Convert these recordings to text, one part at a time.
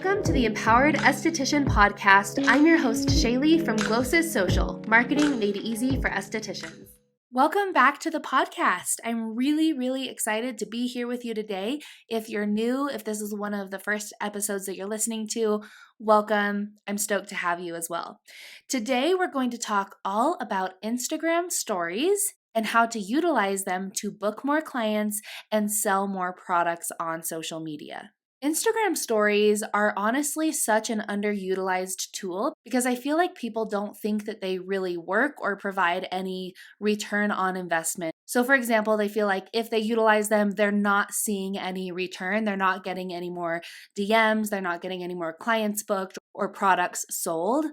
Welcome to the Empowered Esthetician Podcast. I'm your host, Shaylee from Glossus Social, marketing made easy for estheticians. Welcome back to the podcast. I'm really excited to be here with you today. If you're new, if this is one of the first episodes that you're listening to, welcome. I'm stoked to have you as well. Today, we're going to talk all about Instagram stories and how to utilize them to book more clients and sell more products on social media. Instagram stories are honestly such an underutilized tool because I feel like people don't think that they really work or provide any return on investment. So for example, they feel like if they utilize them, they're not seeing any return. They're not getting any more DMs. They're not getting any more clients booked or products sold.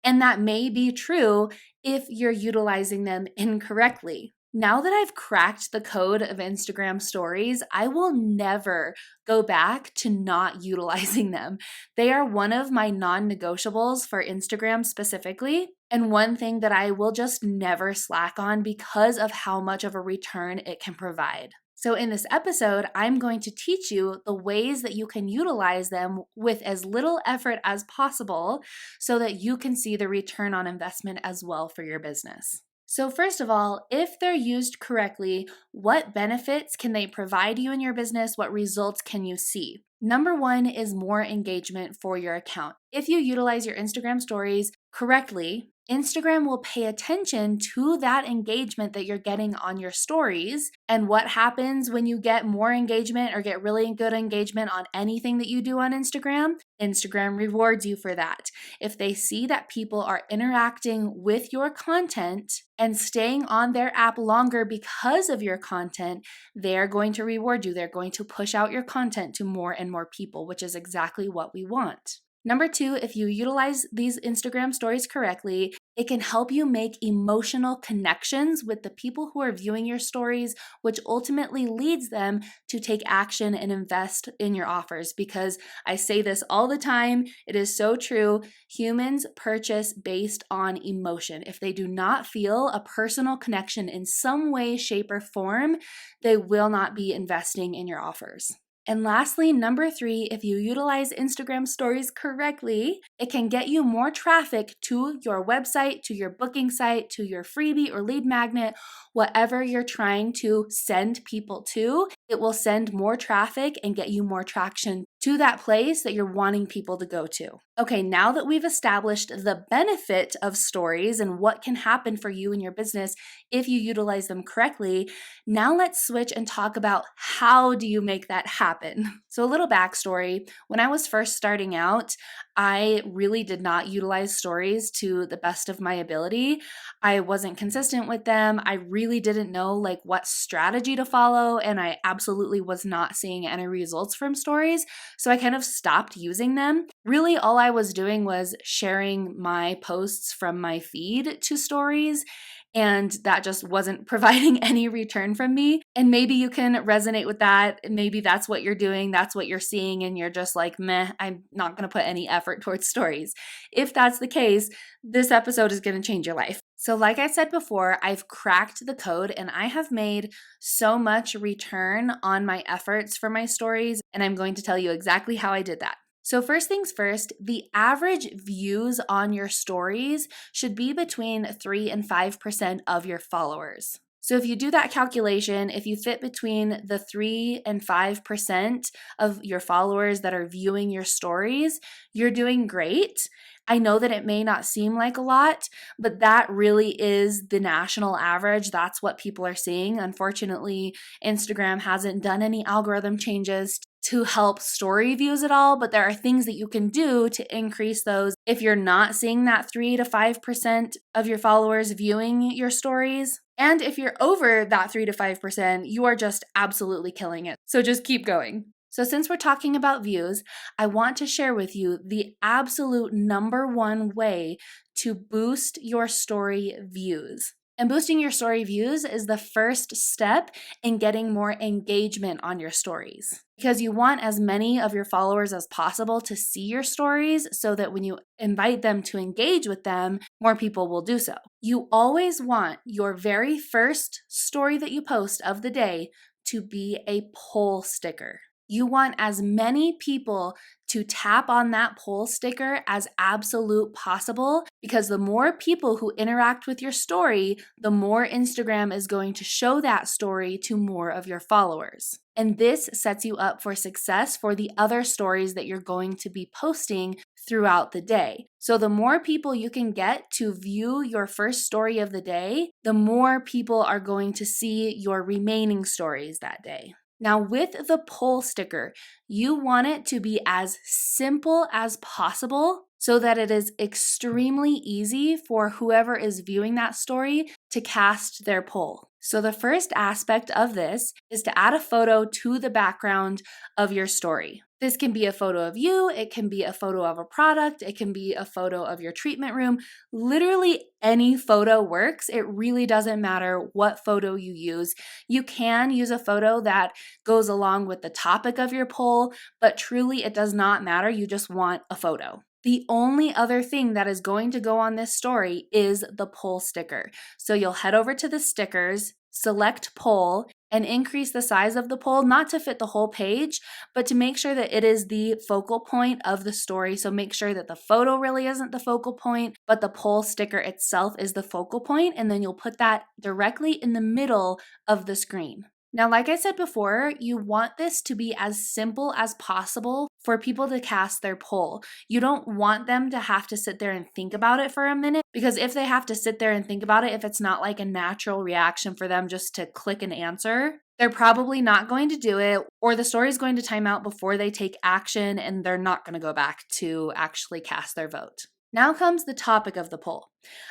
And that may be true if you're utilizing them incorrectly. Now that I've cracked the code of Instagram stories, I will never go back to not utilizing them. They are one of my non-negotiables for Instagram specifically, and one thing that I will just never slack on because of how much of a return it can provide. So in this episode, I'm going to teach you the ways that you can utilize them with as little effort as possible so that you can see the return on investment as well for your business. So first of all, if they're used correctly, what benefits can they provide you in your business? What results can you see? Number one is more engagement for your account. If you utilize your Instagram stories correctly, Instagram will pay attention to that engagement that you're getting on your stories. And what happens when you get more engagement or get really good engagement on anything that you do on Instagram? Instagram rewards you for that. If they see that people are interacting with your content and staying on their app longer because of your content, they're going to reward you. They're going to push out your content to more and more people, which is exactly what we want. Number two, if you utilize these Instagram stories correctly, it can help you make emotional connections with the people who are viewing your stories, which ultimately leads them to take action and invest in your offers. Because I say this all the time, it is so true. Humans purchase based on emotion. If they do not feel a personal connection in some way, shape, or form, they will not be investing in your offers. And lastly, number three, if you utilize Instagram stories correctly, it can get you more traffic to your website, to your booking site, to your freebie or lead magnet, whatever you're trying to send people to. It will send more traffic and get you more traction to that place that you're wanting people to go to. Okay, now that we've established the benefit of stories and what can happen for you and your business if you utilize them correctly, now let's switch and talk about how do you make that happen. So a little backstory, when I was first starting out, I really did not utilize stories to the best of my ability. I wasn't consistent with them. I really didn't know what strategy to follow, and I absolutely was not seeing any results from stories. So I kind of stopped using them. Really, all I was doing was sharing my posts from my feed to stories, and that just wasn't providing any return from me. And maybe you can resonate with that. Maybe that's what you're doing. That's what you're seeing. And you're just like, meh, I'm not going to put any effort towards stories. If that's the case, this episode is going to change your life. So like I said before, I've cracked the code and I have made so much return on my efforts for my stories. And I'm going to tell you exactly how I did that. So first things first, the average views on your stories should be between 3 and 5% of your followers. So if you do that calculation, if you fit between the 3 and 5% of your followers that are viewing your stories, you're doing great. I know that it may not seem like a lot, but that really is the national average. That's what people are seeing. Unfortunately, Instagram hasn't done any algorithm changes to help story views at all, but there are things that you can do to increase those. If you're not seeing that 3 to 5% of your followers viewing your stories, and if you're over that 3 to 5%, you are just absolutely killing it. So just keep going. So since we're talking about views, I want to share with you the absolute number one way to boost your story views. And boosting your story views is the first step in getting more engagement on your stories, because you want as many of your followers as possible to see your stories so that when you invite them to engage with them, more people will do so. You always want your very first story that you post of the day to be a poll sticker. You want as many people to tap on that poll sticker as absolute possible, because the more people who interact with your story, the more Instagram is going to show that story to more of your followers. And this sets you up for success for the other stories that you're going to be posting throughout the day. So the more people you can get to view your first story of the day, the more people are going to see your remaining stories that day. Now, with the poll sticker, you want it to be as simple as possible so that it is extremely easy for whoever is viewing that story to cast their poll. So the first aspect of this is to add a photo to the background of your story. This can be a photo of you, it can be a photo of a product, it can be a photo of your treatment room. Literally any photo works. It really doesn't matter what photo you use. You can use a photo that goes along with the topic of your poll, but truly it does not matter. You just want a photo. The only other thing that is going to go on this story is the poll sticker. So you'll head over to the stickers, select poll, and increase the size of the poll, not to fit the whole page, but to make sure that it is the focal point of the story. So make sure that the photo really isn't the focal point, but the poll sticker itself is the focal point, and then you'll put that directly in the middle of the screen. Now, like I said before, you want this to be as simple as possible for people to cast their poll. You don't want them to have to sit there and think about it for a minute, because if they have to sit there and think about it, if it's not like a natural reaction for them just to click an answer, they're probably not going to do it, or the story is going to time out before they take action and they're not going to go back to actually cast their vote. Now comes the topic of the poll.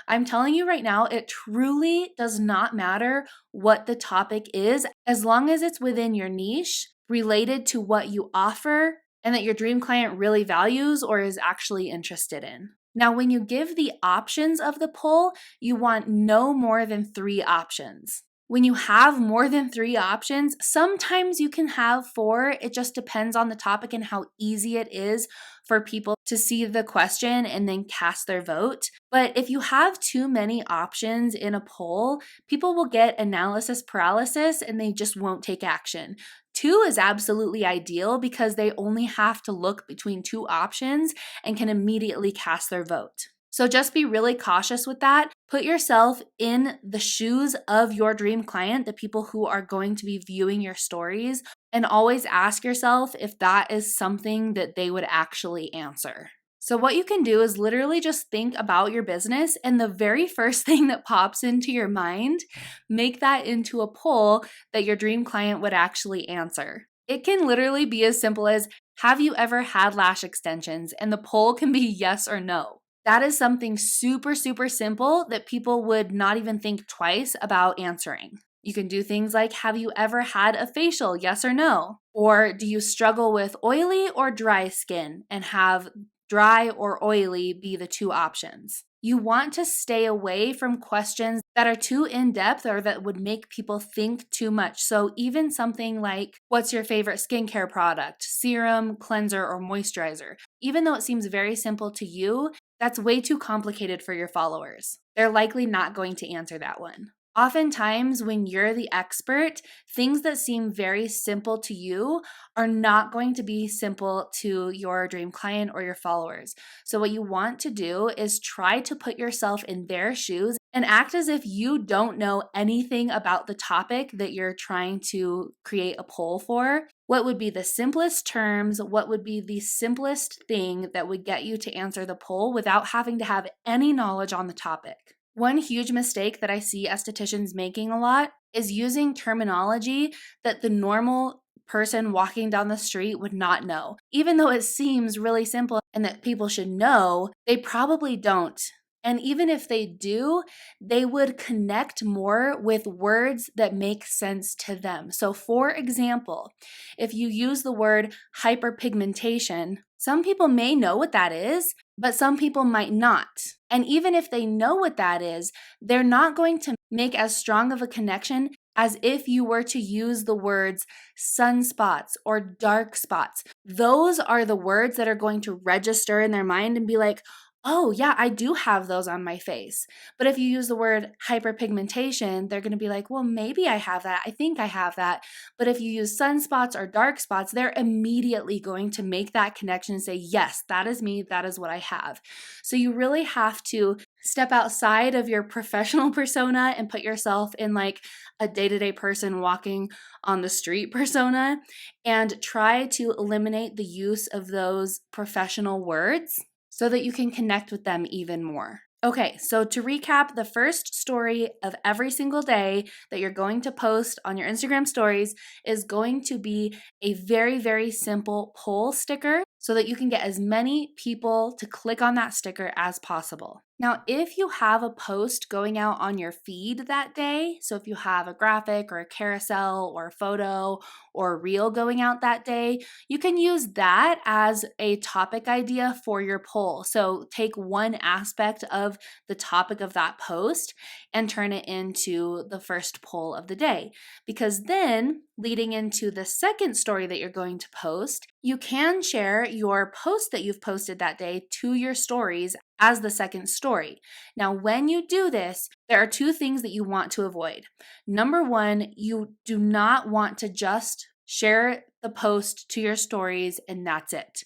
I'm telling you right now, it truly does not matter what the topic is, as long as it's within your niche, related to what you offer, and that your dream client really values or is actually interested in. Now, when you give the options of the poll, you want no more than 3 options. When you have more than 3 options, sometimes you can have 4. It just depends on the topic and how easy it is for people to see the question and then cast their vote. But if you have too many options in a poll, people will get analysis paralysis and they just won't take action. 2 is absolutely ideal because they only have to look between 2 options and can immediately cast their vote. So just be really cautious with that. Put yourself in the shoes of your dream client, the people who are going to be viewing your stories, and always ask yourself if that is something that they would actually answer. So what you can do is literally just think about your business, and the very first thing that pops into your mind, make that into a poll that your dream client would actually answer. It can literally be as simple as, have you ever had lash extensions? And the poll can be yes or no. That is something super, super simple that people would not even think twice about answering. You can do things like, have you ever had a facial? Yes or no? Or do you struggle with oily or dry skin? And have dry or oily be the 2 options. You want to stay away from questions that are too in-depth or that would make people think too much. So even something like, what's your favorite skincare product? Serum, cleanser, or moisturizer? Even though it seems very simple to you, that's way too complicated for your followers. They're likely not going to answer that one. Oftentimes, when you're the expert, things that seem very simple to you are not going to be simple to your dream client or your followers. So what you want to do is try to put yourself in their shoes and act as if you don't know anything about the topic that you're trying to create a poll for. What would be the simplest terms? What would be the simplest thing that would get you to answer the poll without having to have any knowledge on the topic? One huge mistake that I see estheticians making a lot is using terminology that the normal person walking down the street would not know. Even though it seems really simple and that people should know, they probably don't. And even if they do, they would connect more with words that make sense to them. So for example, if you use the word hyperpigmentation, some people may know what that is, but some people might not. And even if they know what that is, they're not going to make as strong of a connection as if you were to use the words sunspots or dark spots. Those are the words that are going to register in their mind and be like, oh, yeah, I do have those on my face. But if you use the word hyperpigmentation, they're going to be like, well, maybe I have that. I think I have that. But if you use sunspots or dark spots, they're immediately going to make that connection and say, yes, that is me. That is what I have. So you really have to step outside of your professional persona and put yourself in like a day-to-day person walking on the street persona and try to eliminate the use of those professional words so that you can connect with them even more. Okay, so to recap, the first story of every single day that you're going to post on your Instagram stories is going to be a very, very simple poll sticker so that you can get as many people to click on that sticker as possible. Now, if you have a post going out on your feed that day, so if you have a graphic or a carousel or a photo or a reel going out that day, you can use that as a topic idea for your poll. So take one aspect of the topic of that post and turn it into the first poll of the day. Because then, leading into the second story that you're going to post, you can share your post that you've posted that day to your stories as the second story. Now, when you do this, there are two things that you want to avoid. Number one, you do not want to just share the post to your stories and that's it.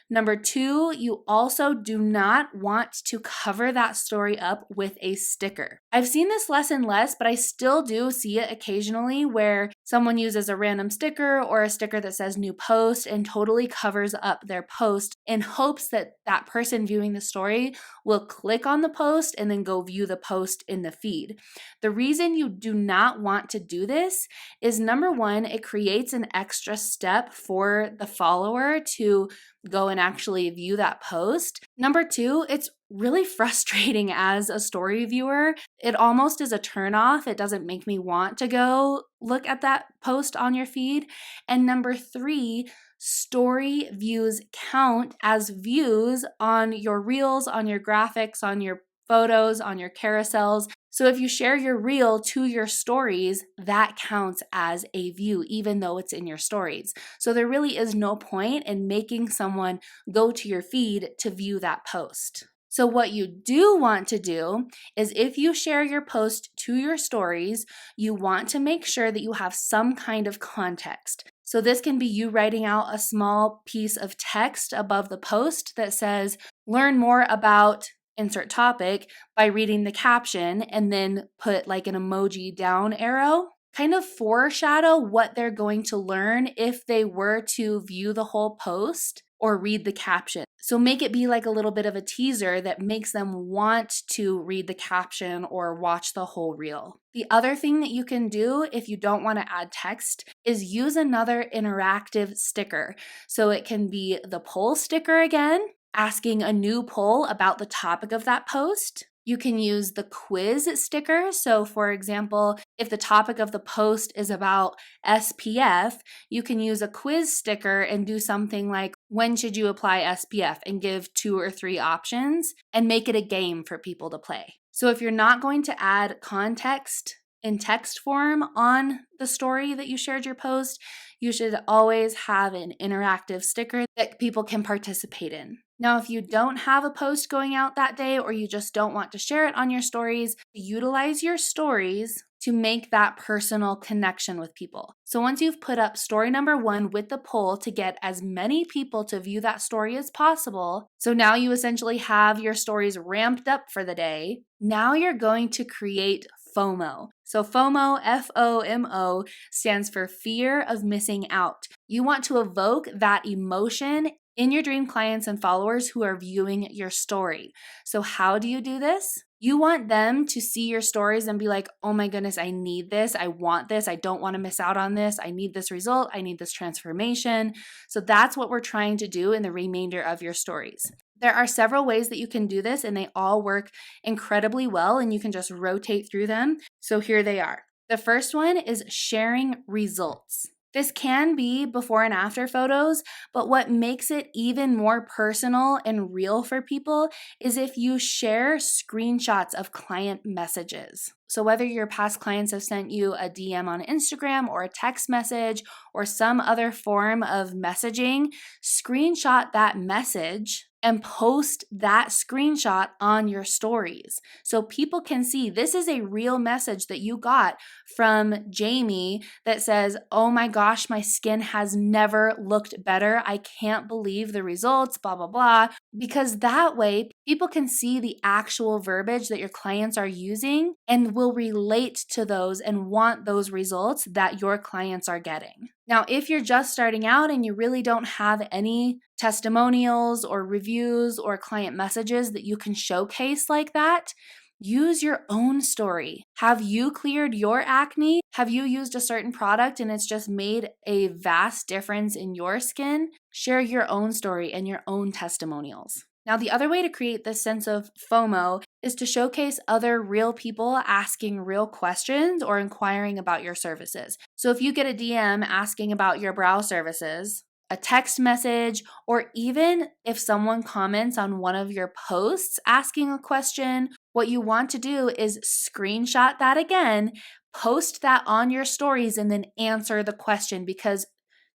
Number two, you also do not want to cover that story up with a sticker. I've seen this less and less, but I still do see it occasionally where someone uses a random sticker or a sticker that says new post and totally covers up their post in hopes that that person viewing the story will click on the post and then go view the post in the feed. The reason you do not want to do this is number one, it creates an extra step for the follower to go and actually view that post. Number two, it's really frustrating as a story viewer. It almost is a turnoff. It doesn't make me want to go look at that post on your feed. And number three, story views count as views on your reels, on your graphics, on your photos, on your carousels. So if you share your reel to your stories, that counts as a view, even though it's in your stories. So there really is no point in making someone go to your feed to view that post. So what you do want to do is if you share your post to your stories, you want to make sure that you have some kind of context. So this can be you writing out a small piece of text above the post that says, learn more about insert topic by reading the caption and then put like an emoji down arrow. Kind of foreshadow what they're going to learn if they were to view the whole post or read the caption. So make it be like a little bit of a teaser that makes them want to read the caption or watch the whole reel. The other thing that you can do if you don't want to add text is use another interactive sticker. So it can be the poll sticker again, asking a new poll about the topic of that post. You can use the quiz sticker. So for example, if the topic of the post is about SPF, you can use a quiz sticker and do something like, when should you apply SPF? And give 2 or 3 options and make it a game for people to play. So if you're not going to add context in text form on the story that you shared your post, you should always have an interactive sticker that people can participate in. Now, if you don't have a post going out that day or you just don't want to share it on your stories, utilize your stories to make that personal connection with people. So once you've put up story number 1 with the poll to get as many people to view that story as possible, so now you essentially have your stories ramped up for the day, now you're going to create FOMO. So FOMO, F-O-M-O, stands for fear of missing out. You want to evoke that emotion in your dream clients and followers who are viewing your story. So how do you do this? You want them to see your stories and be like, oh my goodness, I need this. I want this. I don't want to miss out on this. I need this result. I need this transformation. So that's what we're trying to do in the remainder of your stories. There are several ways that you can do this and they all work incredibly well and you can just rotate through them. So here they are. The first one is sharing results. This can be before and after photos, but what makes it even more personal and real for people is if you share screenshots of client messages. So whether your past clients have sent you a DM on Instagram or a text message or some other form of messaging, screenshot that message and post that screenshot on your stories so people can see this is a real message that you got from Jamie that says, "Oh my gosh, my skin has never looked better. I can't believe the results, blah, blah, blah." Because that way people can see the actual verbiage that your clients are using and will relate to those and want those results that your clients are getting. Now, if you're just starting out and you really don't have any testimonials or reviews or client messages that you can showcase like that, use your own story. Have you cleared your acne? Have you used a certain product and it's just made a vast difference in your skin? Share your own story and your own testimonials. Now, the other way to create this sense of FOMO is to showcase other real people asking real questions or inquiring about your services. So if you get a DM asking about your brow services, a text message, or even if someone comments on one of your posts asking a question, what you want to do is screenshot that again, post that on your stories, and then answer the question, because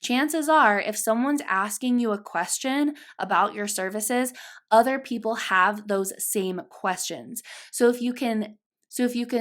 chances are, if someone's asking you a question about your services, other people have those same questions. So if you can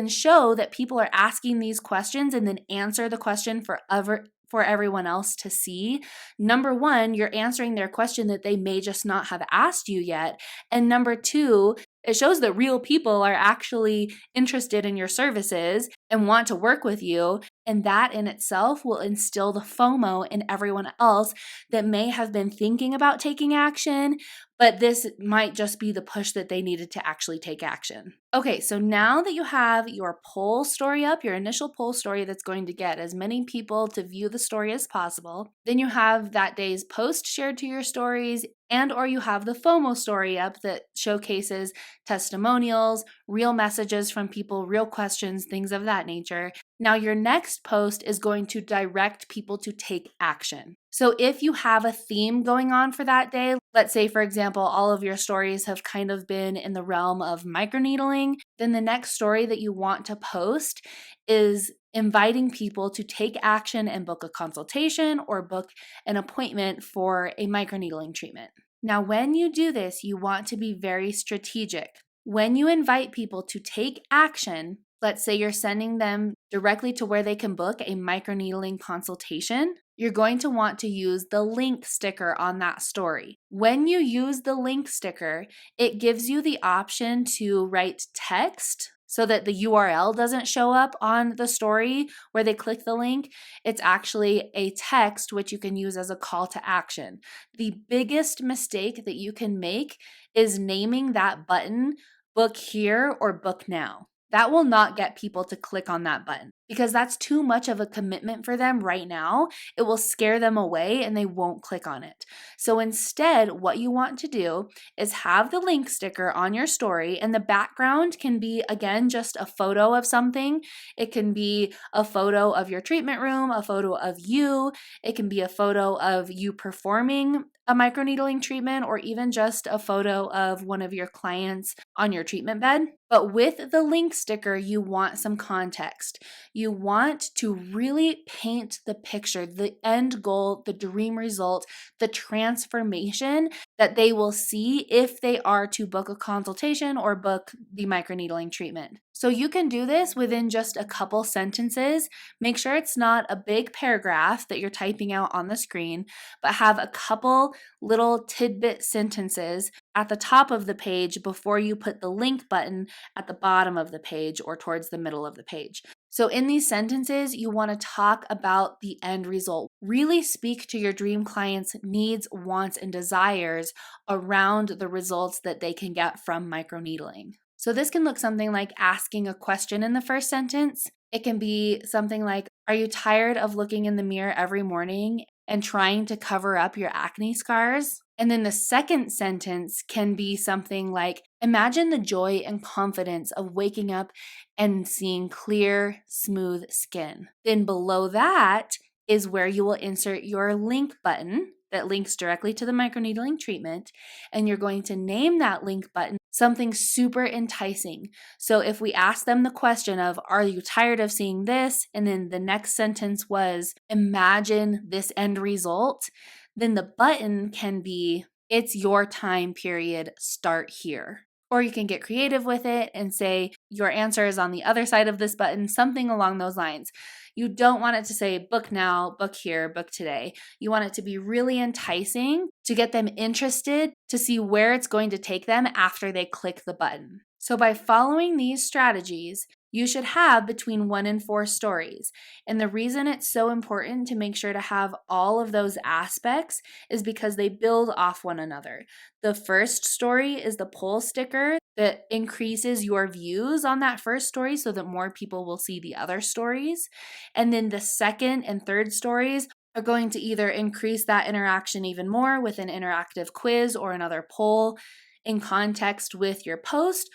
show that people are asking these questions and then answer the question for everyone else to see, number one, you're answering their question that they may just not have asked you yet. And number two, it shows that real people are actually interested in your services and want to work with you. And that in itself will instill the FOMO in everyone else that may have been thinking about taking action, but this might just be the push that they needed to actually take action. Okay, so now that you have your poll story up, your initial poll story that's going to get as many people to view the story as possible, then you have that day's post shared to your stories, and or you have the FOMO story up that showcases testimonials, real messages from people, real questions, things of that nature. Now, your next post is going to direct people to take action. So if you have a theme going on for that day, let's say, for example, all of your stories have kind of been in the realm of microneedling, then the next story that you want to post is inviting people to take action and book a consultation or book an appointment for a microneedling treatment. Now, when you do this, you want to be very strategic. When you invite people to take action, let's say you're sending them directly to where they can book a microneedling consultation, you're going to want to use the link sticker on that story. When you use the link sticker, it gives you the option to write text so that the URL doesn't show up on the story where they click the link. It's actually a text which you can use as a call to action. The biggest mistake that you can make is naming that button book here or book now. That will not get people to click on that button because that's too much of a commitment for them right now. It will scare them away and they won't click on it. So instead, what you want to do is have the link sticker on your story, and the background can be, again, just a photo of something. It can be a photo of your treatment room, a photo of you. It can be a photo of you performing a microneedling treatment, or even just a photo of one of your clients on your treatment bed. But with the link sticker, you want some context. You want to really paint the picture, the end goal, the dream result, the transformation that they will see if they are to book a consultation or book the microneedling treatment. So you can do this within just a couple sentences. Make sure it's not a big paragraph that you're typing out on the screen, but have a couple little tidbit sentences at the top of the page before you put the link button at the bottom of the page or towards the middle of the page. So in these sentences, you want to talk about the end result. Really speak to your dream client's needs, wants, and desires around the results that they can get from microneedling. So this can look something like asking a question in the first sentence. It can be something like, are you tired of looking in the mirror every morning and trying to cover up your acne scars? And then the second sentence can be something like, imagine the joy and confidence of waking up and seeing clear, smooth skin. Then below that is where you will insert your link button that links directly to the microneedling treatment. And you're going to name that link button something super enticing. So if we ask them the question of, are you tired of seeing this? And then the next sentence was, imagine this end result, then the button can be, it's your time period, start here. Or you can get creative with it and say, your answer is on the other side of this button, something along those lines. You don't want it to say, book now, book here, book today. You want it to be really enticing to get them interested to see where it's going to take them after they click the button. So by following these strategies, you should have between 1 and 4 stories. And the reason it's so important to make sure to have all of those aspects is because they build off one another. The first story is the pull sticker that increases your views on that first story so that more people will see the other stories. And then the second and third stories are going to either increase that interaction even more with an interactive quiz or another poll in context with your post.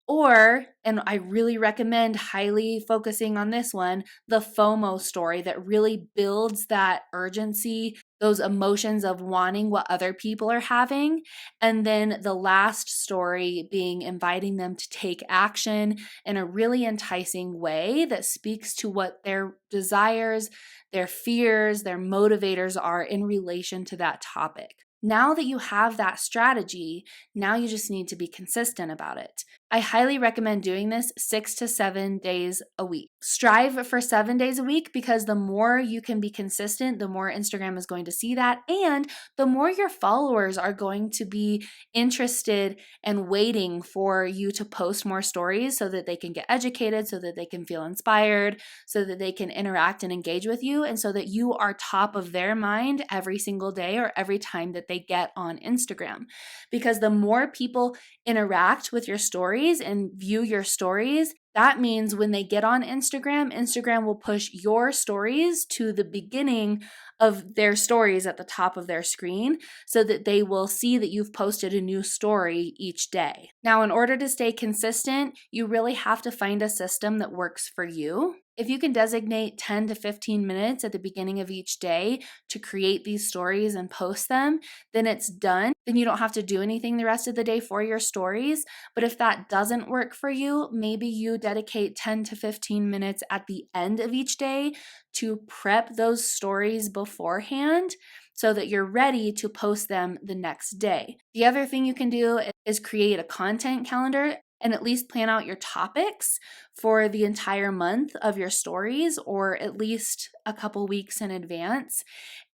Or, and I really recommend highly focusing on this one, the FOMO story that really builds that urgency, those emotions of wanting what other people are having. And then the last story being inviting them to take action in a really enticing way that speaks to what their desires, their fears, their motivators are in relation to that topic. Now that you have that strategy, now you just need to be consistent about it. I highly recommend doing this 6 to 7 days a week. Strive for 7 days a week because the more you can be consistent, the more Instagram is going to see that, and the more your followers are going to be interested and waiting for you to post more stories so that they can get educated, so that they can feel inspired, so that they can interact and engage with you, and so that you are top of their mind every single day or every time that they get on Instagram. Because the more people interact with your stories and view your stories, that means when they get on Instagram, Instagram will push your stories to the beginning of their stories at the top of their screen so that they will see that you've posted a new story each day. Now, in order to stay consistent, you really have to find a system that works for you. If you can designate 10 to 15 minutes at the beginning of each day to create these stories and post them, then it's done. Then you don't have to do anything the rest of the day for your stories. But if that doesn't work for you, maybe you dedicate 10 to 15 minutes at the end of each day to prep those stories beforehand so that you're ready to post them the next day. The other thing you can do is create a content calendar and at least plan out your topics for the entire month of your stories, or at least a couple weeks in advance,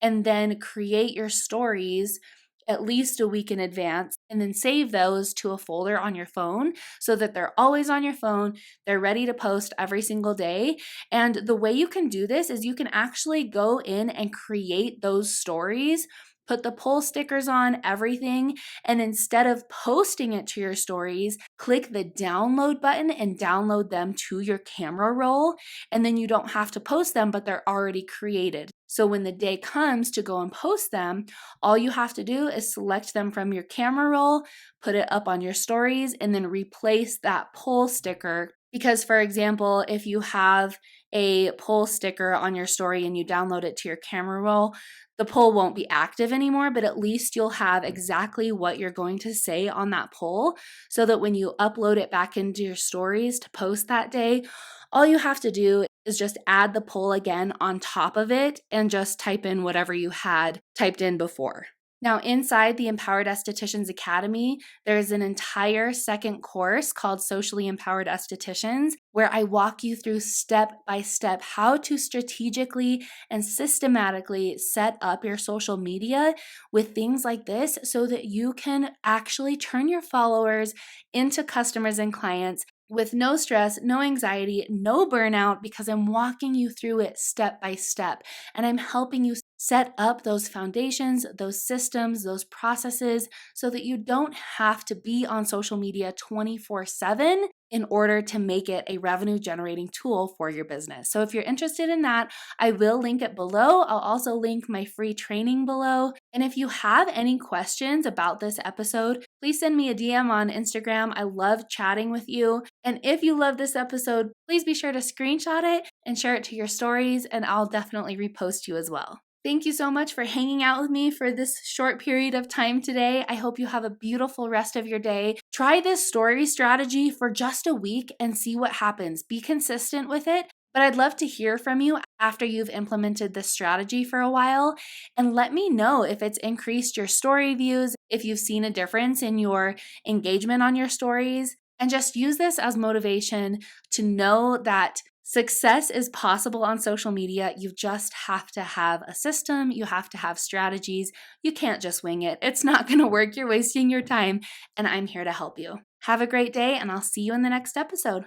and then create your stories at least a week in advance, and then save those to a folder on your phone so that they're always on your phone. They're ready to post every single day. And the way you can do this is you can actually go in and create those stories, put the poll stickers on everything, and instead of posting it to your stories, click the download button and download them to your camera roll. And then you don't have to post them, but they're already created. So when the day comes to go and post them, all you have to do is select them from your camera roll, put it up on your stories, and then replace that poll sticker. Because, for example, if you have a poll sticker on your story and you download it to your camera roll, the poll won't be active anymore, but at least you'll have exactly what you're going to say on that poll so that when you upload it back into your stories to post that day, all you have to do is just add the poll again on top of it and just type in whatever you had typed in before. Now, inside the Empowered Estheticians Academy, there's an entire second course called Socially Empowered Estheticians, where I walk you through step by step how to strategically and systematically set up your social media with things like this so that you can actually turn your followers into customers and clients with no stress, no anxiety, no burnout, because I'm walking you through it step by step. And I'm helping you set up those foundations, those systems, those processes so that you don't have to be on social media 24/7 in order to make it a revenue generating tool for your business. So if you're interested in that, I will link it below. I'll also link my free training below. And if you have any questions about this episode, please send me a DM on Instagram. I love chatting with you. And if you love this episode, please be sure to screenshot it and share it to your stories, and I'll definitely repost you as well. Thank you so much for hanging out with me for this short period of time today. I hope you have a beautiful rest of your day. Try this story strategy for just a week and see what happens. Be consistent with it. But I'd love to hear from you after you've implemented this strategy for a while, and let me know if it's increased your story views, if you've seen a difference in your engagement on your stories, and just use this as motivation to know that success is possible on social media. You just have to have a system. You have to have strategies. You can't just wing it. It's not going to work. You're wasting your time, and I'm here to help you. Have a great day, and I'll see you in the next episode.